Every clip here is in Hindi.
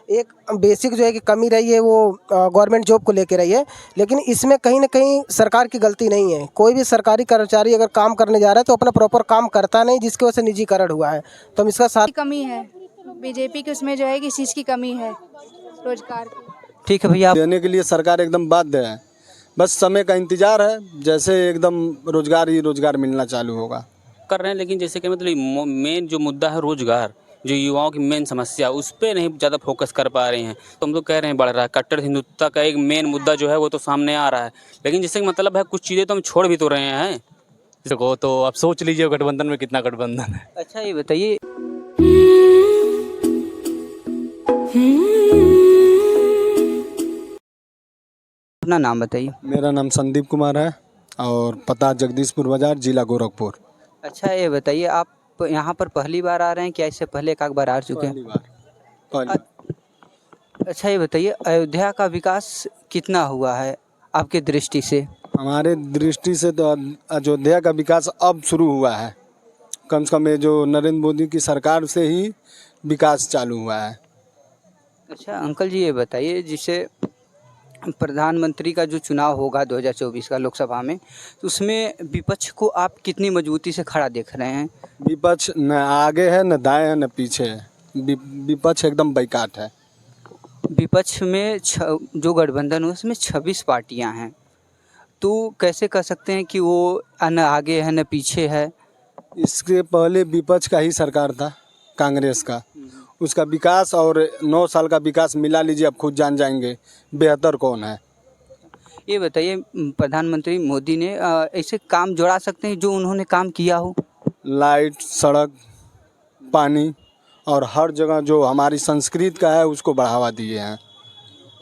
एक बेसिक जो है कि कमी रही है वो गवर्नमेंट जॉब को लेके रही है, लेकिन इसमें कहीं ना कहीं सरकार की गलती नहीं है। कोई भी सरकारी कर्मचारी अगर काम करने जा रहा है तो अपना प्रॉपर काम करता नहीं, जिसकी वजह से निजीकरण हुआ है। तो हम इसका साथ कमी है बीजेपी की, उसमें जो है कि इस चीज़ की कमी है रोजगार की। ठीक है भैया, देने के लिए सरकार एकदम बाध्य है, बस समय का इंतजार है, जैसे एकदम रोजगार ही रोजगार मिलना चालू होगा कर रहे हैं। लेकिन जैसे कि मतलब मेन जो मुद्दा है रोजगार, जो युवाओं की मेन समस्या, उस पर नहीं ज़्यादा फोकस कर पा रहे हैं। तो हम तो कह रहे हैं बढ़ रहा है, कट्टर हिंदुत्व का एक मेन मुद्दा जो है वो तो सामने आ रहा है, लेकिन जैसे कि मतलब है कुछ चीज़ें तो हम छोड़ भी तो रहे हैं। देखो तो अब सोच लीजिए गठबंधन में कितना गठबंधन है। अच्छा ये बताइए, अपना नाम बताइए। मेरा नाम संदीप कुमार है और पता जगदीशपुर बाजार, जिला गोरखपुर। अच्छा ये बताइए, आप यहाँ पर पहली बार आ रहे हैं क्या इससे पहले एक आध बार आ चुके हैं? पहली बार। अच्छा ये बताइए, अयोध्या का विकास कितना हुआ है आपके दृष्टि से? हमारे दृष्टि से तो अयोध्या का विकास अब शुरू हुआ है। कम से कम ये जो नरेंद्र मोदी की सरकार से ही विकास चालू हुआ है। अच्छा अंकल जी ये बताइए, जिसे प्रधानमंत्री का जो चुनाव होगा 2024 का लोकसभा में, तो उसमें विपक्ष को आप कितनी मजबूती से खड़ा देख रहे हैं? विपक्ष न आगे है, न दाएं है, न पीछे है। विपक्ष एकदम बैकाट है। विपक्ष में जो गठबंधन है उसमें 26 पार्टियां हैं, तो कैसे कह सकते हैं कि वो न आगे है न पीछे है? इसके पहले विपक्ष का ही सरकार था, कांग्रेस का। उसका विकास और 9 साल का विकास मिला लीजिए, आप खुद जान जाएंगे बेहतर कौन है। ये बताइए, प्रधानमंत्री मोदी ने ऐसे काम जोड़ा सकते हैं जो उन्होंने काम किया हो? लाइट, सड़क, पानी और हर जगह जो हमारी संस्कृति का है उसको बढ़ावा दिए हैं।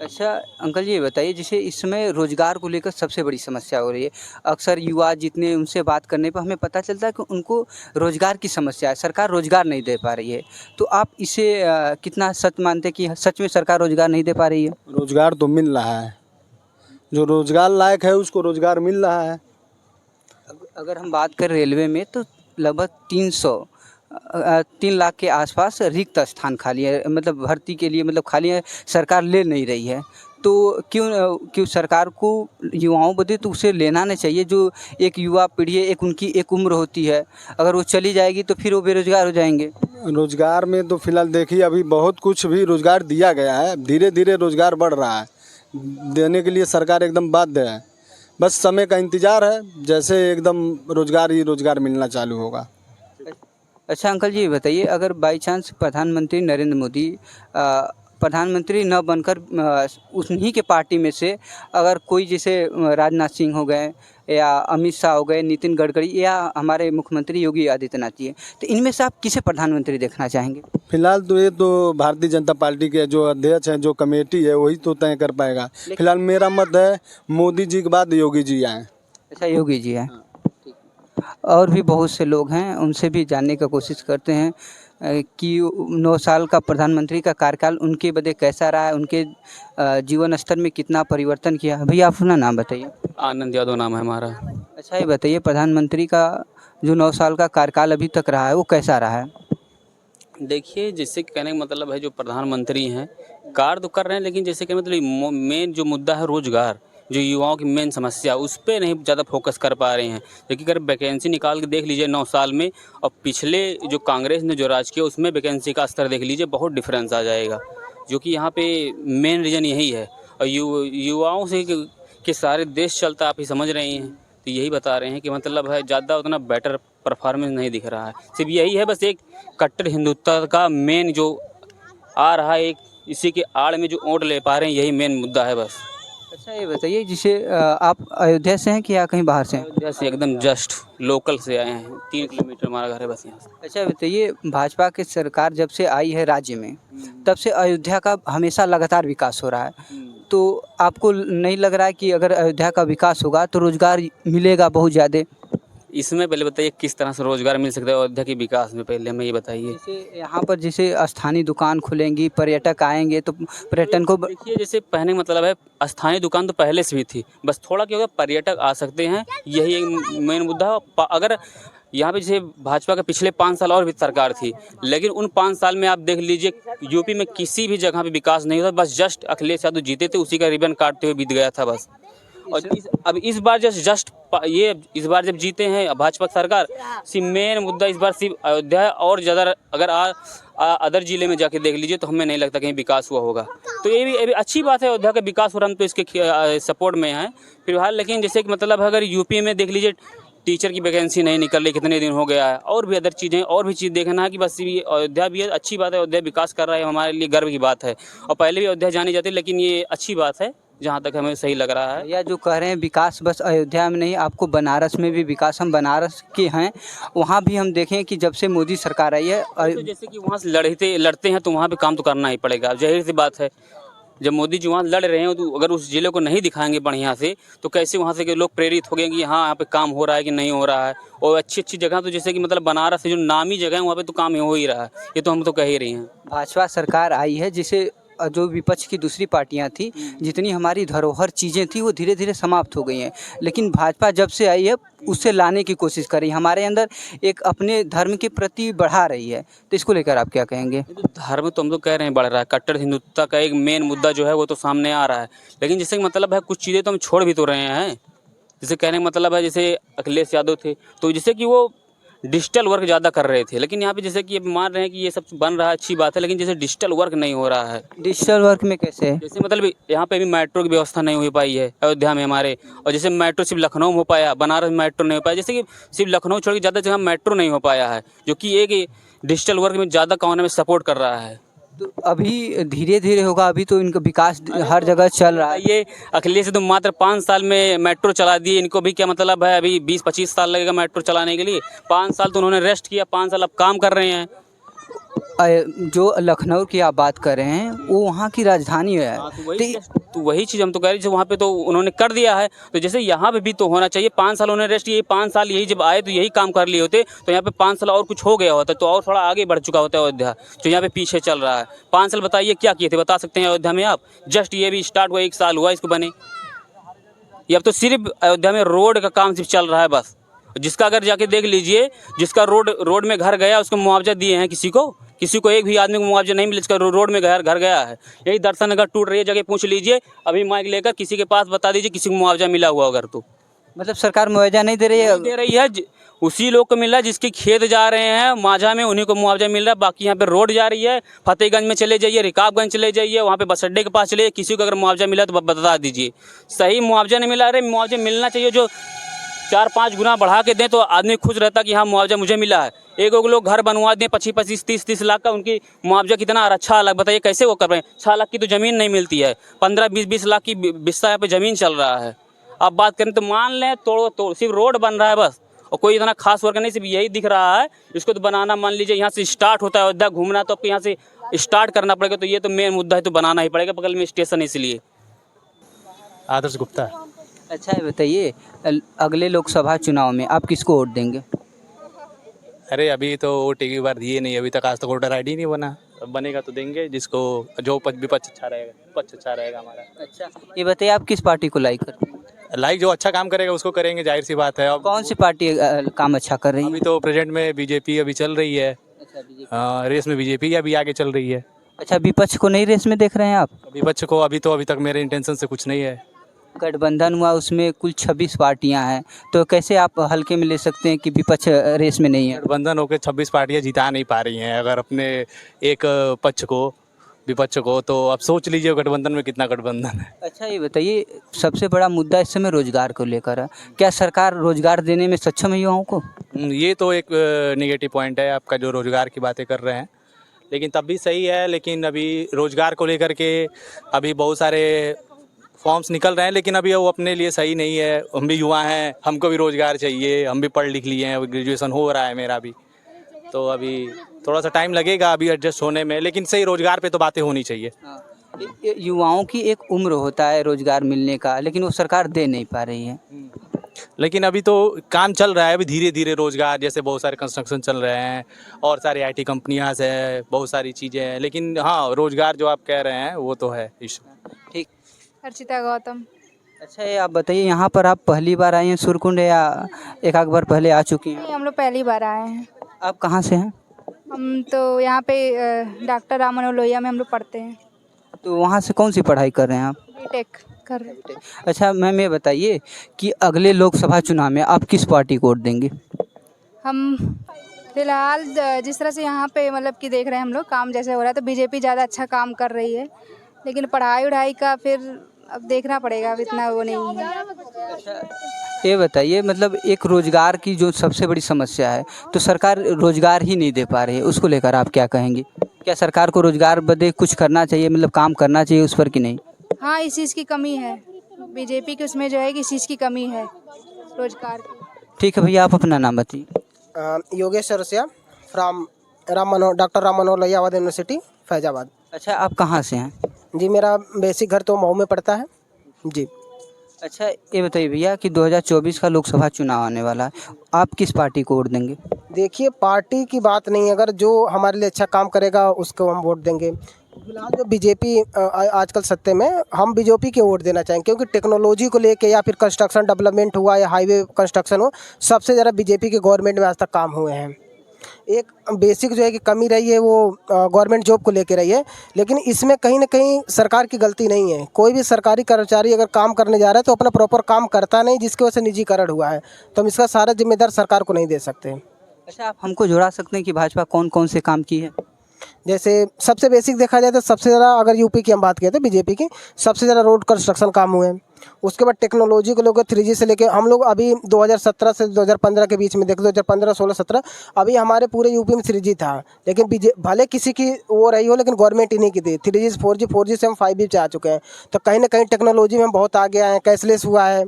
अच्छा अंकल जी ये बताइए, जैसे इस समय रोज़गार को लेकर सबसे बड़ी समस्या हो रही है। अक्सर युवा जितने उनसे बात करने पर हमें पता चलता है कि उनको रोज़गार की समस्या है, सरकार रोज़गार नहीं दे पा रही है। तो आप इसे कितना सच मानते हैं कि सच में सरकार रोज़गार नहीं दे पा रही है? रोज़गार तो मिल रहा है, जो रोज़गार लायक है उसको रोज़गार मिल रहा है। अगर हम बात करें रेलवे में, तो लगभग 3 लाख के आसपास रिक्त स्थान खाली है, मतलब भर्ती के लिए मतलब खाली है, सरकार ले नहीं रही है। तो क्यों सरकार को युवाओं बदे तो उसे लेना नहीं चाहिए। जो एक युवा पीढ़ी है, उनकी एक उम्र होती है, अगर वो चली जाएगी तो फिर वो बेरोजगार हो जाएंगे। रोज़गार में तो फिलहाल देखिए अभी बहुत कुछ भी रोज़गार दिया गया है, धीरे धीरे रोज़गार बढ़ रहा है। देने के लिए सरकार एकदम बाध्य है, बस समय का इंतजार है, जैसे एकदम रोज़गार ही रोज़गार मिलना चालू होगा। अच्छा अंकल जी बताइए, अगर बाई चांस प्रधानमंत्री नरेंद्र मोदी प्रधानमंत्री न बनकर उन्हीं के पार्टी में से अगर कोई, जैसे राजनाथ सिंह हो गए या अमित शाह हो गए, नितिन गडकरी या हमारे मुख्यमंत्री योगी आदित्यनाथ जी हैं, तो इनमें से आप किसे प्रधानमंत्री देखना चाहेंगे? फिलहाल तो ये तो भारतीय जनता पार्टी के जो अध्यक्ष हैं, जो कमेटी है, वही तो तय कर पाएगा। फिलहाल मेरा मत है मोदी जी के बाद योगी जी आए। अच्छा योगी जी हैं। और भी बहुत से लोग हैं, उनसे भी जानने का कोशिश करते हैं कि 9 साल का प्रधानमंत्री का कार्यकाल उनके बदे कैसा रहा है, उनके जीवन स्तर में कितना परिवर्तन किया। भैया आप अपना नाम बताइए। आनंद यादव नाम है हमारा। अच्छा ये बताइए, प्रधानमंत्री का जो 9 साल का कार्यकाल अभी तक रहा है वो कैसा रहा है? देखिए, जैसे कहने का मतलब है जो प्रधानमंत्री हैं कार्य तो कर रहे हैं, लेकिन जैसे कि मतलब मेन जो मुद्दा है रोजगार, जो युवाओं की मेन समस्या, उस पर नहीं ज़्यादा फोकस कर पा रहे हैं। देखिए अगर वैकेंसी निकाल के देख लीजिए 9 साल में, और पिछले जो कांग्रेस ने जो राज किया उसमें वैकेंसी का स्तर देख लीजिए, बहुत डिफरेंस आ जाएगा। जो कि यहाँ पे मेन रीज़न यही है। और युवाओं से कि सारे देश चलता, आप ही समझ रहे हैं, तो यही बता रहे हैं कि मतलब है ज़्यादा उतना बेटर परफॉर्मेंस नहीं दिख रहा है। सिर्फ यही है, बस एक कट्टर हिंदुत्व का मेन जो आ रहा है, एक इसी के आड़ में जो ओट ले पा रहे हैं, यही मेन मुद्दा है बस। अच्छा ये बताइए, जिसे आप अयोध्या से हैं कि या कहीं बाहर से हैं? अयोध्या से एकदम जस्ट लोकल से आए हैं, 3 किलोमीटर हमारा घर है बस यहाँ से। अच्छा बताइए, भाजपा की सरकार जब से आई है राज्य में, तब से अयोध्या का हमेशा लगातार विकास हो रहा है। तो आपको नहीं लग रहा है कि अगर अयोध्या का विकास होगा तो रोज़गार मिलेगा बहुत ज़्यादा? इसमें पहले बताइए किस तरह से रोजगार मिल सकता है अयोध्या के विकास में, पहले हमें ये बताइए। जैसे यहाँ पर जैसे स्थानीय दुकान खुलेंगी, पर्यटक आएंगे तो पर्यटन को देखिए, जैसे कहने का मतलब है स्थानीय दुकान तो पहले से भी थी, बस थोड़ा क्या होगा पर्यटक आ सकते हैं, यही एक मेन मुद्दा है। अगर यहाँ पे जैसे भाजपा के पिछले 5 साल और भी सरकार थी, लेकिन उन 5 साल में आप देख लीजिए यूपी में किसी भी जगह पे विकास नहीं हुआ। बस जस्ट अखिलेश यादव जीते थे, उसी का रिबन काटते हुए बीत गया था बस। और अब इस बार इस बार जब जीते हैं भाजपा सरकार, सिर्फ मेन मुद्दा इस बार सिर्फ अयोध्या है। और ज़्यादा अगर अदर जिले में जाके देख लीजिए तो हमें नहीं लगता कहीं विकास हुआ होगा। तो ये भी अच्छी बात है, अयोध्या का विकास हो रहा है, हम तो इसके सपोर्ट में हैं फिलहाल। लेकिन जैसे कि मतलब अगर यूपी में देख लीजिए टीचर की वैकेंसी नहीं निकल रही, कितने दिन हो गया है, और भी अदर चीज़ें और भी चीज़ देखना है कि बस ये अयोध्या भी है, अच्छी बात है, अयोध्या विकास कर रहा है, हमारे लिए गर्व की बात है। और पहले भी अयोध्या जानी जाती है, लेकिन ये अच्छी बात है जहाँ तक हमें सही लग रहा है। या जो कह रहे हैं विकास बस अयोध्या में नहीं, आपको बनारस में भी विकास, हम बनारस के हैं, वहाँ भी हम देखें कि जब से मोदी सरकार आई है तो जैसे कि वहाँ से लड़ते हैं तो वहाँ पे काम तो करना ही पड़ेगा, जाहिर सी बात है। जब मोदी जी वहाँ लड़ रहे हैं तो अगर उस जिले को नहीं दिखाएंगे बढ़िया से तो कैसे वहाँ से के लोग प्रेरित हो गए कि हाँ यहाँ पे काम हो रहा है कि नहीं हो रहा है। और अच्छी जगह तो जैसे कि मतलब बनारस से जो नामी जगह है वहाँ पे तो काम हो ही रहा है, ये तो हम तो कह ही रहे हैं। भाजपा सरकार आई है जिसे जो विपक्ष की दूसरी पार्टियां थी, जितनी हमारी धरोहर चीज़ें थी वो धीरे धीरे समाप्त हो गई हैं, लेकिन भाजपा जब से आई है उससे लाने की कोशिश कर रही है, हमारे अंदर एक अपने धर्म के प्रति बढ़ा रही है। तो इसको लेकर आप क्या कहेंगे? धर्म तो हम तो कह रहे हैं बढ़ रहा है, कट्टर हिंदुत्व का एक मेन मुद्दा जो है वो तो सामने आ रहा है। लेकिन जैसे कि मतलब है कुछ चीज़ें तो हम छोड़ भी तो रहे हैं। जैसे कहने का मतलब है जैसे अखिलेश यादव थे तो जैसे कि वो डिजिटल वर्क ज़्यादा कर रहे थे, लेकिन यहाँ पे जैसे कि मान रहे हैं कि ये सब बन रहा है, अच्छी बात है, लेकिन जैसे डिजिटल वर्क नहीं हो रहा है। डिजिटल वर्क में कैसे है? जैसे मतलब यहाँ पे भी मेट्रो की व्यवस्था नहीं हो पाई है अयोध्या में हमारे, और जैसे मेट्रो सिर्फ लखनऊ में हो पाया, बनारस में मेट्रो नहीं हो पाया, जैसे कि सिर्फ लखनऊ छोड़ के ज़्यादा जगह मेट्रो नहीं हो पाया है, जो कि एक डिजिटल वर्क में ज़्यादा काम में सपोर्ट कर रहा है। तो अभी धीरे धीरे होगा, अभी तो इनका विकास हर जगह चल रहा है। ये अखिलेश तो मात्र 5 साल में मेट्रो चला दिए, इनको भी क्या मतलब है, अभी 20-25 साल लगेगा मेट्रो चलाने के लिए। 5 साल तो उन्होंने रेस्ट किया, 5 साल अब काम कर रहे हैं। जो लखनऊ की आप बात कर रहे हैं वो वहाँ की राजधानी है। तो वही चीज़ हम तो कह रहे हैं, वहाँ पे तो उन्होंने कर दिया है, तो जैसे यहाँ पे भी तो होना चाहिए। 5 साल उन्होंने रेस्ट किए, 5 साल यही जब आए तो यही काम कर लिए होते, तो यहाँ पे 5 साल और कुछ हो गया होता तो और थोड़ा आगे बढ़ चुका होता है अयोध्या, जो यहाँ पे पीछे चल रहा है। 5 साल बताइए क्या किए थे, बता सकते हैं अयोध्या में आप? जस्ट ये भी स्टार्ट हुआ, 1 साल हुआ इसको बने। ये अब तो सिर्फ अयोध्या में रोड का काम सिर्फ चल रहा है बस, जिसका अगर जाके देख लीजिए, जिसका रोड में घर गया उसको मुआवजा दिए हैं, किसी को एक भी आदमी को मुआवजा नहीं मिला जिसका रोड में घर गया है। यही दर्शन अगर टूट रही है जगह पूछ लीजिए, अभी माइक लेकर किसी के पास बता दीजिए किसी को मुआवजा मिला हुआ अगर तो। मतलब सरकार मुआवजा नहीं दे रही है? उसी लोग को मिल रहा है जिसके खेत जा रहे हैं माझा में, उन्हीं को मुआवजा मिल रहा है। बाकी यहाँ पे रोड जा रही है, फतेहगंज में चले जाइए, रिकाबगंज चले जाइए, वहाँ पे बस अड्डे के पास चले जाइए, किसी को अगर मुआवजा मिला तो बता दीजिए। सही मुआवजा नहीं मिला। अरे मुआवजा मिलना चाहिए, जो 4-5 गुना बढ़ा के दें तो आदमी खुश रहता कि हाँ मुआवजा मुझे मिला है। एक लोग घर बनवा दें 25-25, 30-30 लाख का, उनकी मुआवजा कितना अच्छा अलग बताइए कैसे वो कर रहे हैं। 6 लाख की तो ज़मीन नहीं मिलती है, 15-20 लाख की बिस्सा यहाँ पे ज़मीन चल रहा है। आप बात करें तो मान लें तोड़ सिर्फ रोड बन रहा है बस, और कोई इतना खास वर्क नहीं, सिर्फ यही दिख रहा है। इसको तो बनाना, मान लीजिए यहाँ से स्टार्ट होता है अयोध्या घूमना, तो आपको यहाँ से स्टार्ट करना पड़ेगा, तो ये तो मेन मुद्दा है, तो बनाना ही पड़ेगा बगल में स्टेशन। इसलिए आदर्श गुप्ता। अच्छा है, बताइए अगले लोकसभा चुनाव में आप किसको वोट देंगे? अरे अभी तो वोट एक बार दिए नहीं, अभी तक आज तक वोटर ID नहीं बना। अब बनेगा तो देंगे, जिसको जो विपक्ष अच्छा रहेगा, पक्ष अच्छा रहेगा हमारा। अच्छा, ये बताइए आप किस पार्टी को लाइक करते हैं? लाइक जो अच्छा काम करेगा उसको करेंगे, जाहिर सी बात है। अब कौन सी पार्टी काम अच्छा कर रही है? अभी तो प्रेजेंट में बीजेपी अभी चल रही है। रेस में बीजेपी अभी आगे चल रही है। अच्छा, विपक्ष को नहीं रेस में देख रहे हैं आप? विपक्ष को अभी तक मेरे इंटेंशन से कुछ नहीं है। गठबंधन हुआ, उसमें कुल 26 पार्टियां हैं, तो कैसे आप हल्के में ले सकते हैं कि विपक्ष रेस में नहीं है? गठबंधन होकर 26 पार्टियां जिता नहीं पा रही हैं अगर अपने एक पक्ष को, विपक्ष को, तो आप सोच लीजिए गठबंधन में कितना गठबंधन है। अच्छा, ये बताइए सबसे बड़ा मुद्दा इस समय रोजगार को लेकर है, क्या सरकार रोजगार देने में सक्षम है युवाओं को? ये तो एक नेगेटिव पॉइंट है आपका, जो रोजगार की बातें कर रहे हैं, लेकिन तब भी सही है। लेकिन अभी रोजगार को लेकर के अभी बहुत सारे फॉर्म्स निकल रहे हैं, लेकिन अभी वो अपने लिए सही नहीं है। हम भी युवा हैं, हमको भी रोजगार चाहिए, हम भी पढ़ लिख लिए हैं, ग्रेजुएशन हो रहा है मेरा भी, तो अभी थोड़ा सा टाइम लगेगा अभी एडजस्ट होने में, लेकिन सही रोजगार पे तो बातें होनी चाहिए। युवाओं की एक उम्र होता है रोजगार मिलने का, लेकिन वो सरकार दे नहीं पा रही है। लेकिन अभी तो काम चल रहा है, अभी धीरे धीरे रोजगार, जैसे बहुत सारे कंस्ट्रक्शन चल रहे हैं और सारी IT कंपनियां है, बहुत सारी चीज़ें हैं, लेकिन हाँ रोजगार जो आप कह रहे हैं वो तो है इशू। ठीक। अर्चिता गौतम। अच्छा, ये आप बताइए, यहाँ पर आप पहली बार आई हैं सुरकुंड या एक आध बार पहले आ चुकी हैं? नहीं, हम लोग पहली बार आए हैं। आप कहाँ से हैं? हम तो यहाँ पे डॉक्टर राम मनोहर लोहिया में हम लोग पढ़ते हैं। तो वहाँ से कौन सी पढ़ाई कर रहे हैं आप? बीटेक कर रहे हैं। अच्छा मैम, ये बताइए कि अगले लोकसभा चुनाव में आप किस पार्टी को वोट देंगे? हम फिलहाल जिस तरह से यहाँ पे मतलब कि देख रहे हैं हम लोग काम जैसे हो रहा है तो बीजेपी ज़्यादा अच्छा काम कर रही है, लेकिन पढ़ाई वढ़ाई का फिर अब देखना पड़ेगा, अब इतना वो नहीं है। ये बताइए, मतलब एक रोजगार की जो सबसे बड़ी समस्या है, तो सरकार रोजगार ही नहीं दे पा रही है, उसको लेकर आप क्या कहेंगे? क्या सरकार को रोजगार बदे कुछ करना चाहिए, मतलब काम करना चाहिए उस पर कि नहीं? हाँ, इस चीज़ की कमी है बीजेपी की, उसमें जो है कि इस चीज़ की कमी है रोजगार की। ठीक है भैया, आप अपना नाम बताइए। Yogesh Chaurasia from doctor Ram Manohar Lohia Awadh university Faizabad. अच्छा, आप कहाँ से हैं? जी, मेरा बेसिक घर तो मऊ में पड़ता है जी। अच्छा, ये बताइए भैया कि 2024 का लोकसभा चुनाव आने वाला है, आप किस पार्टी को वोट देंगे? देखिए, पार्टी की बात नहीं, अगर जो हमारे लिए अच्छा काम करेगा उसको हम वोट देंगे। फिलहाल जो बीजेपी आजकल सत्ते में, हम बीजेपी के वोट देना चाहेंगे, क्योंकि टेक्नोलॉजी को लेके या फिर कंस्ट्रक्शन डेवलपमेंट हुआ या हाईवे कंस्ट्रक्शन हो, सबसे ज़्यादा बीजेपी के गवर्नमेंट में आज तक काम हुए हैं। एक बेसिक जो है कि कमी रही है वो गवर्नमेंट जॉब को लेके रही है, लेकिन इसमें कहीं ना कहीं सरकार की गलती नहीं है। कोई भी सरकारी कर्मचारी अगर काम करने जा रहा है तो अपना प्रॉपर काम करता नहीं, जिसकी वजह से निजीकरण हुआ है, तो हम इसका सारा जिम्मेदार सरकार को नहीं दे सकते। अच्छा, आप हमको जुड़ा सकते हैं कि भाजपा कौन कौन से काम की है? जैसे सबसे बेसिक देखा जाए तो सबसे ज़्यादा अगर यूपी की हम बात करें तो बीजेपी की सबसे ज़्यादा रोड कंस्ट्रक्शन काम हुए हैं। उसके बाद टेक्नोलॉजी को लेकर 3G से लेके हम लोग अभी 2017 से 2015 के बीच में देख, 2015, 16, 17 अभी हमारे पूरे यूपी में 3G था, लेकिन भले किसी की वो रही हो, लेकिन गवर्नमेंट ही नहीं की थी। 3G से 4G, 4G से हम 5G पे आ चुके हैं, तो कहीं ना कहीं टेक्नोलॉजी में हम बहुत आगे आए हैं, कैशलेस हुआ है,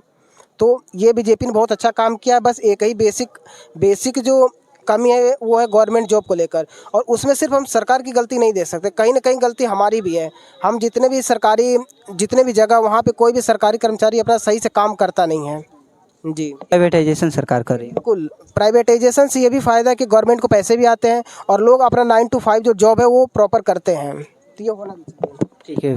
तो ये बीजेपी ने बहुत अच्छा काम किया है। बस एक ही बेसिक जो कमी है वो है गवर्नमेंट जॉब को लेकर, और उसमें सिर्फ हम सरकार की गलती नहीं दे सकते, कहीं ना कहीं गलती हमारी भी है। हम जितने भी जगह वहाँ पे कोई भी सरकारी कर्मचारी अपना सही से काम करता नहीं है जी। प्राइवेटाइजेशन सरकार कर रही है। बिल्कुल, प्राइवेटाइजेशन से ये भी फ़ायदा है कि गवर्नमेंट को पैसे भी आते हैं और लोग अपना 9 to 5 जो जॉब है वो प्रॉपर करते हैं, तो ये होना भी चाहिए। ठीक है।